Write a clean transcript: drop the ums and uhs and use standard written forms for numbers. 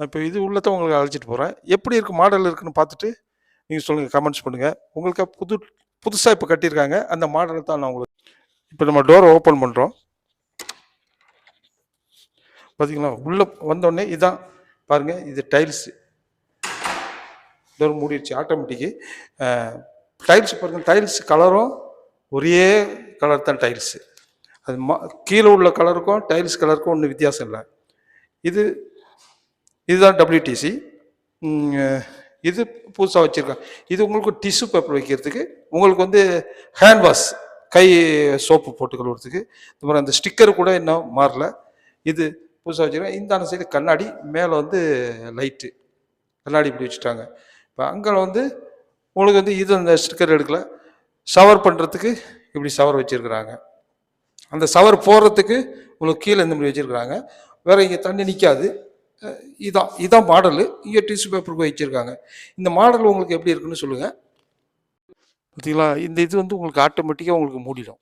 இப்போ இது உள்ளதான் உங்களுக்கு அழைச்சிட்டு போகிறேன். எப்படி இருக்குது மாடல் இருக்குன்னு பார்த்துட்டு நீங்கள் சொல்லுங்கள், கமெண்ட்ஸ் பண்ணுங்கள். உங்களுக்கு புதுசாக இப்போ கட்டியிருக்காங்க அந்த மாடலை தான் நான் உங்களுக்கு. இப்போ நம்ம டோரை ஓப்பன் பண்ணுறோம். பார்த்தீங்களா, உள்ளே வந்தோடனே இதான் பாருங்கள், இது டைல்ஸு. டோர் மூடிடுச்சு ஆட்டோமேட்டிக்கு. டைல்ஸ் பாருங்கள், டைல்ஸ் கலரும் ஒரே கலர் தான் டைல்ஸு. அது கீழே உள்ள கலருக்கும் டைல்ஸ் கலருக்கும் ஒன்றும் வித்தியாசம் இல்லை. இதுதான் WTC. இது புதுசாக வச்சுருக்கேன். இது உங்களுக்கு டிஷ்யூ பேப்பர் வைக்கிறதுக்கு, உங்களுக்கு வந்து ஹேண்ட் வாஷ் கை சோப்பு போட்டு கழுவுறதுக்கு. இந்த மாதிரி அந்த ஸ்டிக்கர் கூட இன்னும் மாறல. இது புதுசாக வச்சுருக்கேன். இந்த சைடு கண்ணாடி, மேலே வந்து லைட்டு கண்ணாடி இப்படி வச்சுட்டாங்க. இப்போ அங்கே வந்து உங்களுக்கு வந்து இது அந்த ஸ்டிக்கர் எடுக்கல. ஷவர் பண்ணுறதுக்கு இப்படி ஷவர் வச்சுருக்குறாங்க. அந்த ஷவர் போடுறதுக்கு உங்களுக்கு கீழே இந்த மாதிரி வச்சுருக்குறாங்க. வேறு இங்கே தண்ணி நிற்காது. இதான் மாடலு. இங்கே டிஷ்யூ பேப்பருக்கு வச்சுருக்காங்க. இந்த மாடல் உங்களுக்கு எப்படி இருக்குன்னு சொல்லுங்கள். பார்த்தீங்களா, இந்த இது வந்து உங்களுக்கு ஆட்டோமேட்டிக்காக உங்களுக்கு மூடிடும்.